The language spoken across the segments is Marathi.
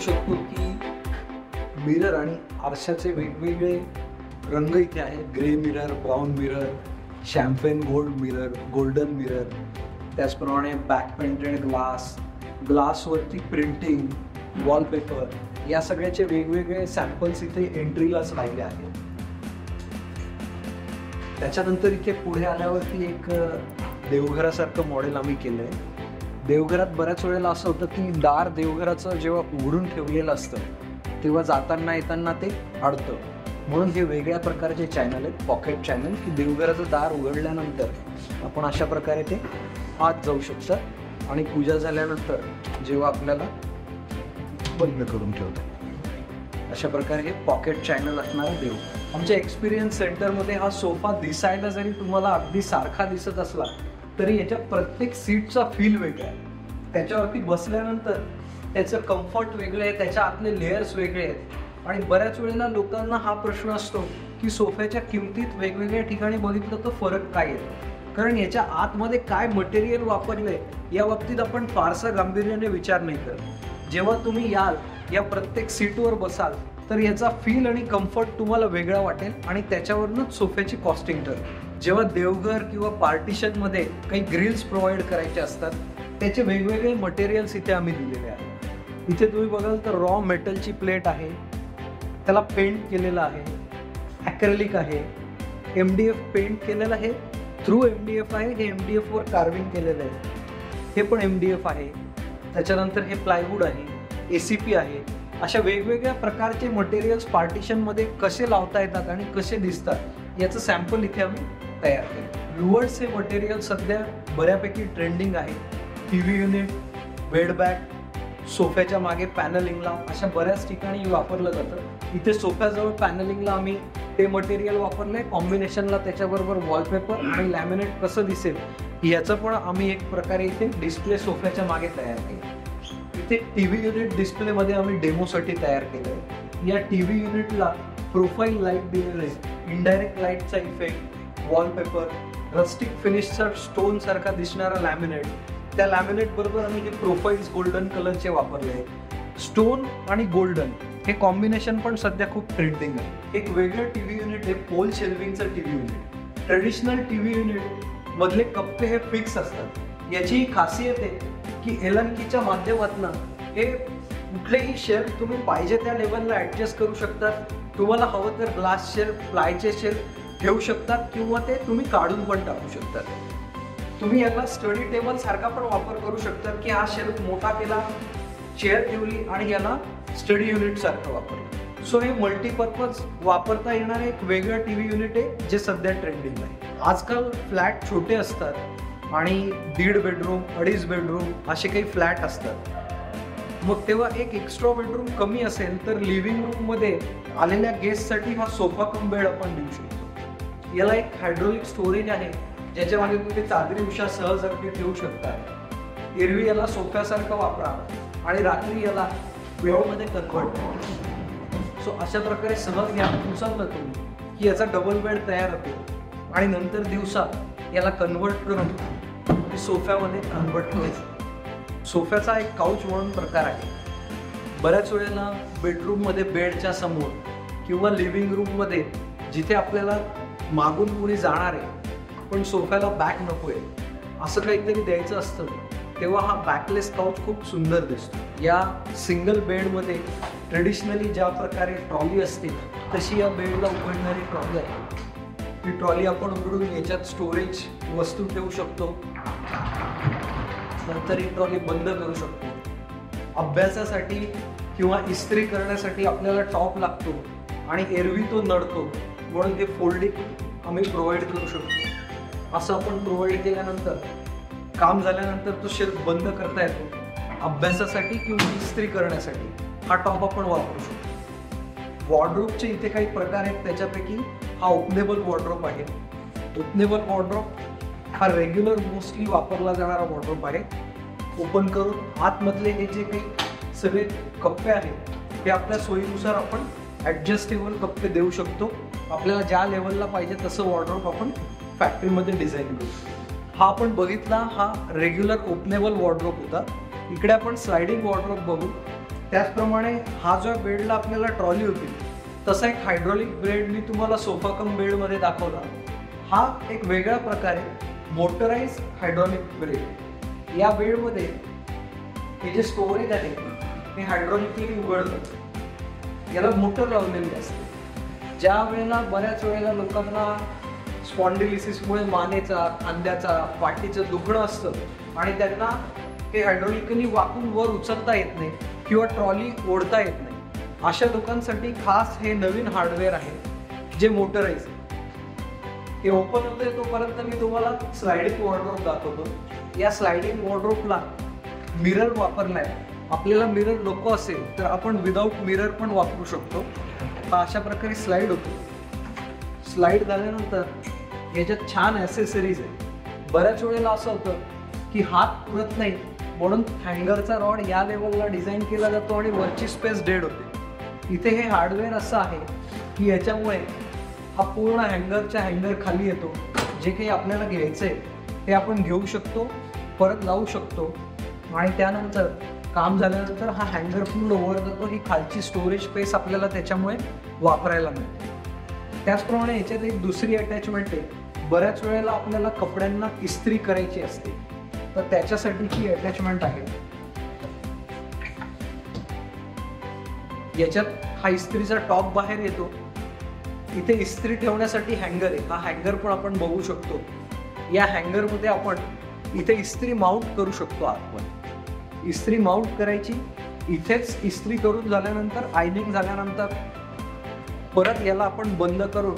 शकतो की मिरर आणि आरशाचे वेगवेगळे रंग इथे आहेत. Grey mirror, brown mirror, champagne gold mirror, golden mirror, त्याचप्रमाणे बॅक पेंटेड ग्लास, ग्लासवरती प्रिंटिंग, वॉलपेपर, या सगळ्याचे वेगवेगळे सॅम्पल्स इथे एंट्रीलाच राहिले आहेत. त्याच्यानंतर इथे पुढे आल्यावरती एक देवघरासारखं मॉडेल आम्ही केलंय. देवघरात बऱ्याच वेळेला असं होतं की दार देवघराचं जेव्हा उघडून ठेवलेलं असतं तेव्हा जाताना येताना ते अडतं. म्हणून हे वेगळ्या प्रकारचे चॅनल आहेत, पॉकेट चॅनल, की देवघराचं दार उघडल्यानंतर आपण अशा प्रकारे ते आत जाऊ शकतात आणि पूजा झाल्यानंतर जेव्हा आपल्याला बंद करून ठेवतात. अशा प्रकारे हे पॉकेट चॅनल असणारा देव. आमच्या एक्सपिरियन्स सेंटरमध्ये हा सोफा दिसायला जरी तुम्हाला अगदी सारखा दिसत असला तरी याच्या प्रत्येक सीटचा फील वेगळा आहे. त्याच्यावरती बसल्यानंतर त्याचं कम्फर्ट वेगळं आहे, त्याच्या आतले लेयर्स वेगळे आहेत. आणि बऱ्याच वेळेला लोकांना हा प्रश्न असतो की सोफ्याच्या किमतीत वेगवेगळ्या ठिकाणी बघितलं तर फरक काय आहे, कारण याच्या आतमध्ये काय मटेरियल वापरलंय या बाबतीत आपण फारसा गांभीर्याने विचार नाही करत. जेव्हा तुम्ही याल, या प्रत्येक सीटवर बसाल तर याचा फील आणि कम्फर्ट तुम्हाला वेगळा वाटेल आणि त्याच्यावरूनच सोफ्याची कॉस्टिंग ठरेल. जेव्हा देवघर किंवा पार्टिशनमध्ये काही ग्रिल्स प्रोव्हाइड करायचे असतात त्याचे वेगवेगळे मटेरियल्स इथे आम्ही दिलेले आहेत. इथे तुम्ही बघाल तर रॉ मेटलची प्लेट आहे, त्याला पेंट केलेलं आहे, ॲक्रेलिक आहे, MDF पेंट केलेलं आहे, थ्रू MDF आहे, हे MDF वर कार्विंग केलेलं आहे, हे पण MDF आहे. त्याच्यानंतर हे प्लायवूड आहे, ACP आहे. अशा वेगवेगळ्या प्रकारचे मटेरियल्स पार्टिशनमध्ये कसे लावता येतात आणि कसे दिसतात याचं सॅम्पल इथे आम्ही तयार केलं. लुवर्ड्स हे मटेरियल सध्या बऱ्यापैकी ट्रेंडिंग आहे. TV युनिट, बेड बॅग, सोफ्याच्या मागे पॅनलिंगला अशा बऱ्याच ठिकाणी वापरलं जातं. इथे सोफ्याजवळ पॅनलिंगला आम्ही ते मटेरियल वापरलंय. कॉम्बिनेशनला त्याच्याबरोबर वॉलपेपर आणि लॅमिनेट कसं दिसेल याचं पण आम्ही एक प्रकारे इथे डिस्प्ले सोफ्याच्या मागे तयार केलं. इथे TV युनिट डिस्प्लेमध्ये आम्ही डेमोसाठी तयार केलंय. या TV युनिटला प्रोफाईल लाईट दिलेलं आहे, इनडायरेक्ट लाईटचा इफेक्ट, वॉलपेपर, रस्टिक फिनिशचा स्टोन सारखा दिसणारा लॅमिनेट. त्या लॅमिनेट बरोबर आम्ही हे प्रोफाईल्स गोल्डन कलरचे वापरले. स्टोन आणि गोल्डन हे कॉम्बिनेशन पण सध्या खूप ट्रेंडिंग आहे. एक वेगळं TV युनिट आहे, पोल शेल्विंगचं TV unit. Traditional TV unit मधले कप्पे हे फिक्स असतात. याची ही खासियत आहे की Allen कीच्या माध्यमातून हे कुठलेही शेल्फ तुम्ही पाहिजे त्या लेवलला ॲडजस्ट करू शकतात. तुम्हाला हवं तर ग्लास शेल्फ, प्लायचे शेल्फ ठेवू शकतात किंवा ते तुम्ही काढून पण टाकू शकतात. तुम्ही याला स्टडी टेबल सारखा पण वापर करू शकतात की हा शेल्फ मोठा केला, चेअर ठेवली आणि याला स्टडी युनिट सारखं वापरलं. सो हे मल्टीपर्पज वापरता येणारे एक वेगळं TV युनिट आहे जे सध्या ट्रेंडिंग आहे. आजकाल फ्लॅट छोटे असतात आणि 1.5 बेडरूम, 2.5 बेडरूम असे काही फ्लॅट असतात. मग तेव्हा एक एक्स्ट्रा बेडरूम कमी असेल तर लिव्हिंग रूममध्ये आलेल्या गेस्टसाठी हा सोफा कम बेड आपण देऊ शकतो. याला एक हायड्रोलिक स्टोरेज आहे ज्याच्यामध्ये तुम्ही चादरी उशा सहज अगदी ठेवू शकता. एरवी याला सोफ्यासारखं वापरा आणि रात्री याला बेडमध्ये कन्व्हर्ट करा. सो अशा प्रकारे सहज घ्या उचललं तुम्ही की याचा डबल बेड तयार होतो आणि नंतर दिवसा याला कन्व्हर्ट करून सोफ्यामध्ये कन्व्हर्ट करू शकतो. सोफ्याचा एक काउच म्हणून प्रकार आहे. बऱ्याच वेळेला बेडरूममध्ये बेडच्या समोर किंवा लिव्हिंग रूममध्ये जिथे आपल्याला मागून कुणी जाणार आहे पण सोफ्याला बॅक नको आहे असं काहीतरी द्यायचं असतं तेव्हा हा बॅकलेस काउच खूप सुंदर दिसतो. या सिंगल बेडमध्ये ट्रेडिशनली ज्या प्रकारे ट्रॉली असते तशी या बेडला उघडणारी ट्रॉली आहे. ही ट्रॉली आपण उघडून याच्यात स्टोरेज वस्तू ठेवू शकतो, नंतर ही ट्रॉली बंद करू शकतो. अभ्यासासाठी किंवा इस्त्री करण्यासाठी आपल्याला टॉप लागतो आणि एरवी तो नडतो म्हणून हे फोल्डिंग आम्ही प्रोव्हाइड करू शकतो. असं आपण प्रोव्हाइड केल्यानंतर काम झाल्यानंतर तो शेल्फ बंद करता येतो. अभ्यासासाठी किंवा इस्त्री करण्यासाठी हा टॉप आपण वापरू शकतो. वॉर्डरोबचे इथे काही प्रकार आहेत, त्याच्यापैकी हा ओपनेबल वॉर्डरोब आहे. ओपनेबल वॉर्डरोब हा रेग्युलर मोस्टली वापरला जाणारा वॉर्डरोब आहे. ओपन करून आतमधले हे जे काही सगळे कप्पे आहेत ते आपल्या सोयीनुसार आपण ॲडजस्टेबल कप्पे देऊ शकतो. आपल्याला ज्या लेवलला पाहिजे तसं वॉर्डरोब आपण फॅक्टरीमध्ये डिझाईन करू. हा आपण बघितला हा रेग्युलर ओपनेबल वॉर्डरोब होता. इकडे आपण स्लायडिंग वॉर्डरोब बघू. त्याचप्रमाणे हा जो बेडला आपल्याला ट्रॉली होती, तसा एक हायड्रॉलिक बेड मी तुम्हाला सोफा कम बेडमध्ये दाखवला. हा एक वेगळ्या प्रकारे मोटराइज हायड्रॉलिक बेड. या बेडमध्ये हे जे स्टोरेज आहे हे हायड्रॉलिकली उघडतं. याला मोटर लावलेली असते. ज्या वेळेला बऱ्याच वेळेला लोकांना स्पॉन्डिलिसिसमुळे मानेचा, खांद्याचा, पाठीचं दुखणं असतं आणि त्यांना हे हायड्रॉलिकली वाकून वर उचलता येत नाही किंवा ट्रॉली ओढता येत नाही, अशा लोकांसाठी खास हे नवीन हार्डवेअर आहे जे मोटराइज. हे ओपन होते तोपर्यंत मी तुम्हाला स्लायडिंग वॉर्डरोब दाखवतो. या स्लायडिंग वॉर्डरोबला मिरर वापरलाय. आपल्याला मिरर नको असेल तर आपण विदाऊट मिरर पण वापरू शकतो. हा अशा प्रकारे स्लाइड होतो. स्लाइड झाल्यानंतर याच्यात छान ॲसेसरीज आहे. बऱ्याच वेळेला असं होतं की हात पुरत नाही, म्हणून हँगरचा रॉड या लेवलला डिझाईन केला जातो आणि वरची स्पेस डेड होते. इथे हे हार्डवेअर असं आहे की याच्यामुळे हा पूर्ण हँगर खाली येतो. जे काही आपल्याला घ्यायचं आहे ते आपण घेऊ शकतो, परत लावू शकतो आणि त्यानंतर काम झाल्यानंतर हा हँगर पूर्ण वर जातो. ही खालची स्टोरेज स्पेस आपल्याला त्याच्यामुळे वापरायला मिळते. त्याचप्रमाणे याच्यात एक दुसरी अटॅचमेंट आहे. बऱ्याच वेळेला आपल्याला कपड्यांना इस्त्री करायची असते, तर त्याच्यासाठीची अटॅचमेंट आहे. याच्यात हा इस्त्रीचा टॉप बाहेर येतो. इथे इस्त्री ठेवण्यासाठी हँगर आहे. हा हँगर पण आपण बघू शकतो. या हँगरमध्ये आपण इथे इस्त्री माउंट करू शकतो. आतमध्ये इस्त्री माउंट करायची. इथेच इस्त्री करून झाल्यानंतर, आयनिंग झाल्यानंतर परत याला आपण बंद करून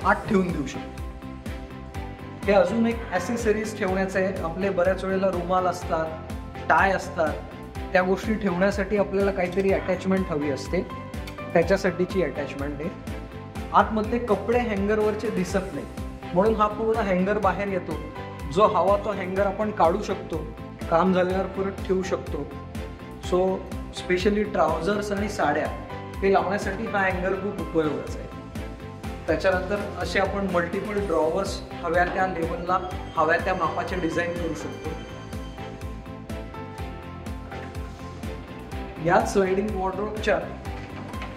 आत ठेवून देऊ शकतो. हे अजून एक ॲसेसरीज ठेवण्याचं आहे. आपले बऱ्याच वेळेला रुमाल असतात, टाय असतात, त्या गोष्टी ठेवण्यासाठी आपल्याला काहीतरी अटॅचमेंट हवी असते. त्याच्यासाठीची अटॅचमेंट आहे. आतमध्ये कपडे हँगरवरचे दिसत नाही, म्हणून हा पूर्ण हँगर बाहेर येतो. जो हवा तो हँगर आपण काढू शकतो, काम झाल्यावर परत ठेवू शकतो. सो स्पेशली ट्राउझर्स आणि साड्या हे लावण्यासाठी हा हँगर खूप उपयोगाचा आहे. त्याच्यानंतर असे आपण मल्टिपल ड्रॉवर्स हव्या त्या लेवलला, हव्या त्या मापाचे डिझाईन करू शकतो. या स्लायडिंग वॉर्डरोबच्या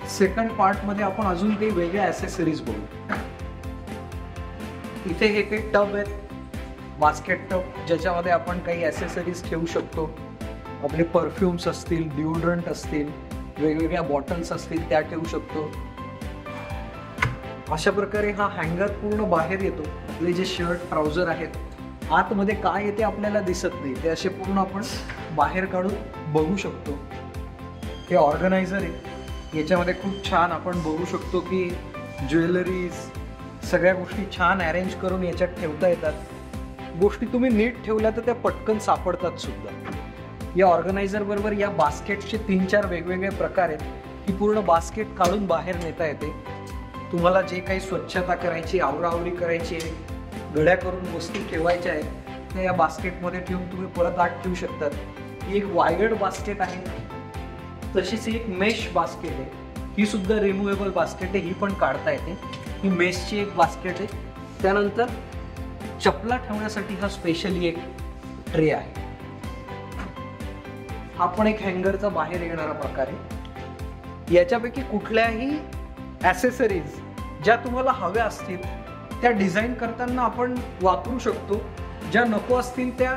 सेकंड पार्टमध्ये आपण अजून काही वेगळ्या ॲसेसरीज बघू. इथे हे काही टब आहेत, बास्केट टब, ज्याच्यामध्ये आपण काही ॲसेसरीज ठेवू शकतो. आपले परफ्युम्स असतील, डिओड्रंट असतील, वेगवेगळ्या बॉटल्स असतील, त्या ठेवू शकतो. अशा प्रकारे हा हँगर पूर्ण बाहेर येतो. आपले जे शर्ट, ट्राउझर आहेत, आतमध्ये काय येते आपल्याला दिसत नाही, ते असे पूर्ण आपण बाहेर काढून बघू शकतो. हे ऑर्गनायझर आहे. याच्यामध्ये खूप छान आपण बघू शकतो की ज्वेलरीज, सगळ्या गोष्टी छान अरेंज करून याच्यात ठेवता येतात. गोष्टी तुम्ही नीट ठेवल्या तर त्या पटकन सापडतात सुद्धा. या ऑर्गनायझर बरोबर या बास्केटचे 3-4 वेगवेगळे प्रकार आहेत. ही पूर्ण बास्केट काढून बाहेर नेता येते. तुम्हाला जे काही स्वच्छता करायची, आवराआवरी करायची आहे, घड्या करून वस्तू ठेवायच्या आहेत, त्या या बास्केटमध्ये ठेवून तुम्ही परत आत ठेवू शकतात. ही एक वायर्ड बास्केट आहे. तशीच ही एक मेश बास्केट आहे. ही सुद्धा रिमुवेबल बास्केट आहे. ही पण काढता येते. ही मेशची एक बास्केट आहे. त्यानंतर चपला ठेवण्यासाठी हा स्पेशली एक ट्रे आहे. हा पण एक हँगरचा बाहेर येणारा प्रकार आहे. याच्यापैकी कुठल्याही ॲसेसरीज ज्या तुम्हाला हव्या असतील त्या डिझाईन करताना आपण वापरू शकतो. ज्या नको असतील, त्या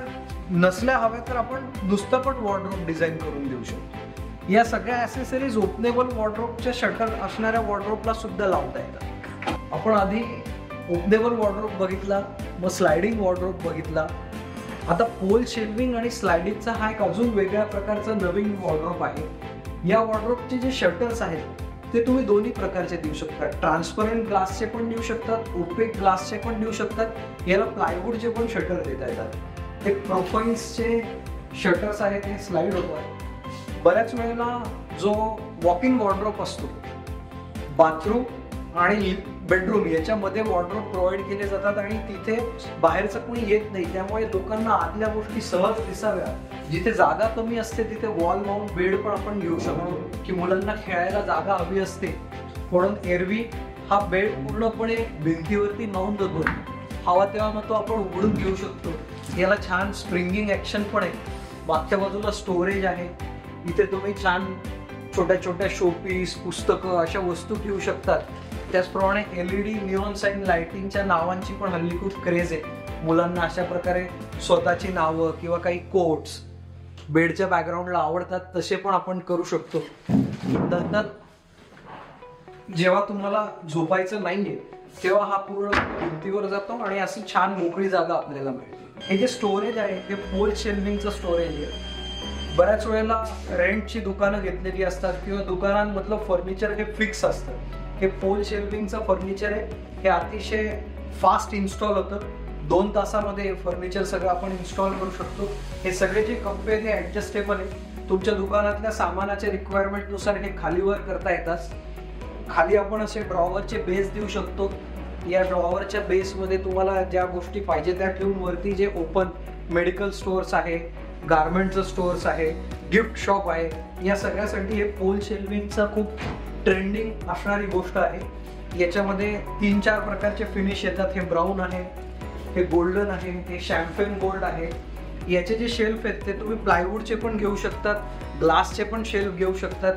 नसल्या हव्या तर आपण नुसतं पण वॉर्डरोब डिझाईन करून देऊ शकतो. या सगळ्या ॲसेसरीज ओपनेबल वॉर्डरोबच्या शटर असणाऱ्या वॉर्डरोबला सुद्धा लावता येतात. आपण आधी ओपनेबल वॉर्डरोब बघितला, मग स्लायडिंग वॉर्डरोब बघितला. आता पोल शेल्विंग आणि स्लायडिंगचा हा एक अजून वेगळ्या प्रकारचा नवीन वॉर्डरोब आहे. या वॉर्डरोबचे जे शटर्स आहेत ते तुम्ही दोन्ही प्रकारचे देऊ शकता. ट्रान्सपरंट ग्लासचे पण देऊ शकतात, ओपेक ग्लासचे पण देऊ शकतात. याला प्लायवूडचे पण शटर देता येतात. ते प्रोफाईल्सचे शटर्स आहेत, ते स्लाइड होतात. बऱ्याच वेळेला जो वॉकिंग वॉर्डरोब असतो, बाथरूम आणि बेडरूम याच्यामध्ये वॉर्डरोब प्रोव्हाइड केले जातात आणि तिथे बाहेरचं कोणी येत नाही, त्यामुळे लोकांना आतल्या गोष्टी सहज दिसाव्या. जिथे जागा कमी असते तिथे वॉल माउंट बेड पण आपण घेऊ शकतो, की मुलांना खेळायला जागा हवी असते म्हणून एरवी हा बेड पूर्णपणे भिंतीवरती माउंट होतो. हवा तेव्हा मग तो आपण उघडून घेऊ शकतो. याला छान स्प्रिंगिंग ॲक्शन पण आहे. मागच्या बाजूला स्टोरेज आहे. इथे तुम्ही छान छोट्या छोट्या शोपीस, पुस्तकं अशा वस्तू ठेवू शकतात. त्याचप्रमाणे LED निऑन साईन लाइटिंगच्या नावांची पण हल्ली खूप क्रेज आहे. मुलांना अशा प्रकारे स्वतःची नावं किंवा काही कोट्स बेडच्या बॅकग्राऊंडला आवडतात तसे पण आपण करू शकतो. नंतर जेव्हा तुम्हाला झोपायचं नाहीये तेव्हा हा पूर्ण भिंतीवर जातो आणि अशी छान मोकळी जागा आपल्याला मिळते. हे जे स्टोरेज आहे हे पोल शेल्विंगचं स्टोरेज आहे. बऱ्याच वेळेला रेंटची दुकानं घेतलेली असतात किंवा दुकानांमधलं फर्निचर हे फिक्स असतं. हे पोल शेल्विंगचं फर्निचर आहे. हे अतिशय फास्ट इन्स्टॉल होतं. 2 तासामध्ये फर्निचर सगळं आपण इन्स्टॉल करू शकतो. हे सगळे जे कप्पे ते ॲडजस्टेबल आहे. तुमच्या दुकानातल्या सामानाच्या रिक्वायरमेंटनुसार हे खालीवर करता येतात. खाली आपण असे ड्रॉवरचे बेस देऊ शकतो. या ड्रॉवरच्या बेसमध्ये तुम्हाला ज्या गोष्टी पाहिजे त्या ठेवून वरती जे ओपन मेडिकल स्टोअर्स आहे, गारमेंटचं स्टोअर्स आहे, गिफ्ट शॉप आहे, या सगळ्यासाठी हे पोल शेल्विंगचं खूप ट्रेंडिंग असणारी गोष्ट आहे. याच्यामध्ये 3-4 प्रकारचे फिनिश येतात. हे ब्राऊन आहे, हे गोल्डन आहे, हे शॅम्पेन गोल्ड आहे. याचे जे शेल्फ आहेत ते तुम्ही प्लायवूडचे पण घेऊ शकतात, ग्लासचे पण शेल्फ घेऊ शकतात.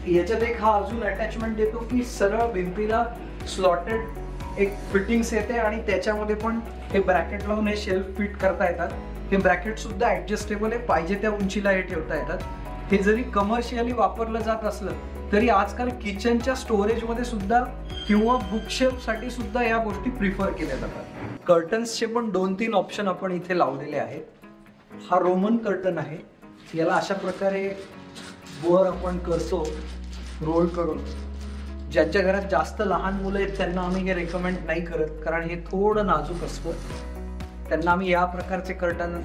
याच्यात एक हा अजून अटॅचमेंट देतो की सरळ भिंतीला स्लॉटेड एक फिटिंग्स येते आणि त्याच्यामध्ये पण हे ब्रॅकेट लावून हे शेल्फ फिट करता येतात. हे ब्रॅकेट सुद्धा ऍडजस्टेबल आहे, पाहिजे त्या उंचीला हे ठेवता येतात. हे जरी कमर्शियली वापरलं जात असलं तरी आजकाल किचनच्या स्टोरेजमध्ये सुद्धा किंवा बुकशेल्फसाठी सुद्धा या गोष्टी प्रिफर केल्या जातात. कर्टन्सचे पण 2-3 ऑप्शन आपण इथे लावलेले आहेत. हा रोमन कर्टन आहे. याला अशा प्रकारे वर आपण करतो रोल करून. ज्यांच्या घरात जास्त लहान मुलं आहेत त्यांना आम्ही हे रेकमेंड नाही करत, कारण हे थोडं नाजूक असतं. त्यांना आम्ही या प्रकारचे कर्टन,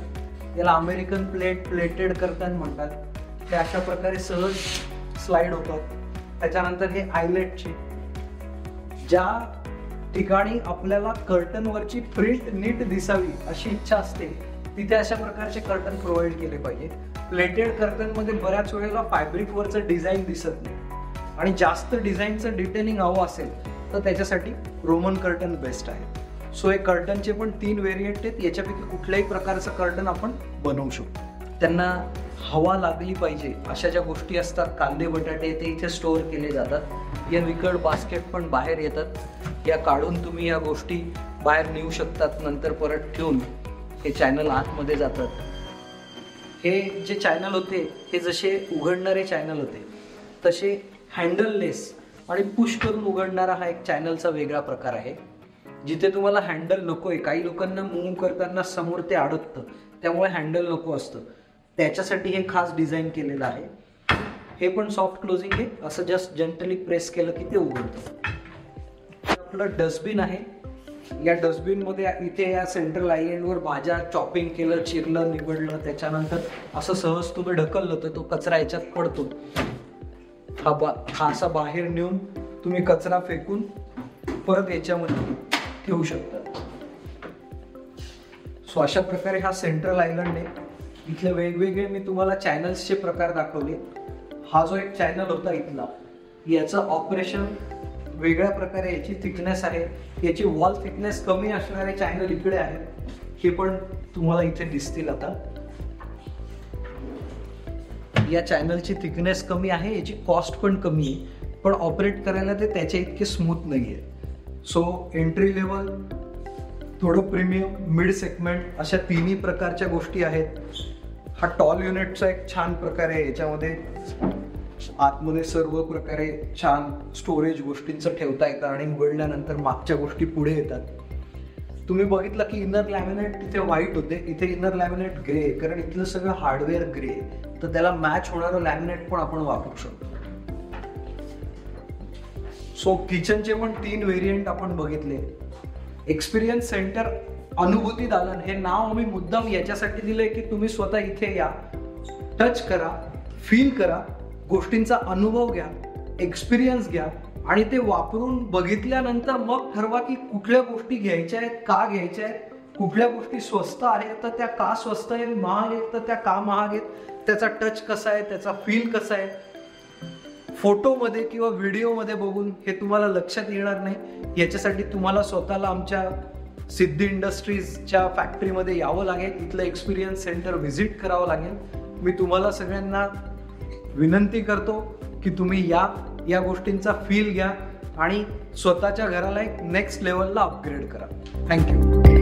याला अमेरिकन प्लेटेड कर्टन म्हणतात, ते अशा प्रकारे सहज स्लाइड होतात. त्याच्यानंतर हे आयलेटचे, ज्या ठिकाणी आपल्याला कर्टनवरची प्रिंट नीट दिसावी अशी इच्छा असते तिथे अशा प्रकारचे कर्टन प्रोव्हाइड केले पाहिजे. प्लेटेड कर्टनमध्ये बऱ्याच वेळेला फॅब्रिकवरचं डिझाईन दिसत नाही आणि जास्त डिझाईनचं डिटेलिंग हवं असेल तर त्याच्यासाठी रोमन कर्टन बेस्ट आहे. सो हे कर्टनचे पण 3 व्हेरियंट आहेत. याच्यापैकी कुठल्याही प्रकारचं कर्टन आपण बनवू शकतो. त्यांना हवा लागली पाहिजे अशा ज्या गोष्टी असतात, कांदे बटाटे, ते इथे स्टोअर केले जातात. या विकट बास्केट पण बाहेर येतात. या काढून तुम्ही या गोष्टी बाहेर नेऊ शकतात. नंतर परत ठेवून हे चॅनल आतमध्ये जातात. हे जे चॅनल होते हे जसे उघडणारे चॅनल होते तसे हँडललेस आणि पुश करून उघडणारा हा एक चॅनलचा वेगळा प्रकार आहे. जिथे तुम्हाला हँडल नको आहे, काही लोकांना मूव्ह करताना समोर ते अडकतं त्यामुळे हँडल नको असतं, त्याच्यासाठी हे खास डिझाईन केलेलं आहे. हे पण सॉफ्ट क्लोजिंग आहे. असं जस्ट जेंटली प्रेस केलं की ते उघडतं. आपलं डस्टबिन आहे. या डस्टबिनमध्ये इथे या सेंट्रल आयलँडवर भाज्या चॉपिंग केलं, चिरलं, निवडलं, त्याच्यानंतर असं सहज तुम्ही ढकललं तर तो कचरा याच्यात पडतो. हा असा बाहेर नेऊन तुम्ही कचरा फेकून परत याच्यामध्ये ठेवू शकता. सो अशा प्रकारे हा सेंट्रल आयलंड आहे. इथले वेगवेगळे मी तुम्हाला चॅनल्सचे प्रकार दाखवले. हा जो एक चॅनल होता इथला, याचं ऑपरेशन वेगळ्या प्रकारे, याची थिकनेस आहे, याची वॉल थिकनेस कमी असणारे चॅनल इकडे आहेत. हे पण तुम्हाला इथे दिसतील. आता या चॅनलची थिकनेस कमी आहे, याची कॉस्ट पण कमी आहे, पण ऑपरेट करायला ते त्याच्या इतके स्मूथ नाही आहे. सो एंट्री लेवल, थोडं प्रीमियम, मिड सेगमेंट अशा 3ही प्रकारच्या गोष्टी आहेत. हा टॉल युनिटचा एक छान प्रकार आहे. याच्यामध्ये आतमध्ये सर्व प्रकारे छान स्टोरेज गोष्टींचं ठेवता येतं आणि उघडल्यानंतर मागच्या गोष्टी पुढे येतात. तुम्ही बघितलं की इनर लॅमिनेट तिथे व्हाईट होते, इथे इनर लॅमिनेट ग्रे आहे, कारण इथलं सगळं हार्डवेअर ग्रे आहे. तर त्याला मॅच होणारं लॅमिनेट पण आपण वापरू शकतो. सो किचनचे पण 3 व्हेरियंट आपण बघितले. एक्सपिरियन्स सेंटर अनुभूती दालन हे नाव आम्ही मुद्दाम याच्यासाठी दिलंय की तुम्ही स्वतः इथे या, टच करा, फील करा, गोष्टींचा अनुभव घ्या, एक्सपिरियन्स घ्या आणि ते वापरून बघितल्यानंतर मग ठरवा की कुठल्या गोष्टी घ्यायच्या आहेत, का घ्यायच्या आहेत, कुठल्या गोष्टी स्वस्त आहेत तर त्या का स्वस्त आहेत, महाग आहेत तर त्या का महाग आहेत, त्याचा टच कसा आहे, त्याचा फील कसा आहे. फोटोमध्ये किंवा व्हिडिओमध्ये बघून हे तुम्हाला लक्षात येणार नाही. याच्यासाठी तुम्हाला स्वतःला आमच्या सिद्धी इंडस्ट्रीजच्या फॅक्टरीमध्ये यावं लागेल, इथलं एक्सपिरियन्स सेंटर व्हिजिट करावं लागेल मी तुम्हाला सगळ्यांना विनंती करतो की तुम्ही या गोष्टींचा फील घ्या आणि स्वतःच्या घराला एक नेक्स्ट लेवलला अपग्रेड करा. थँक्यू.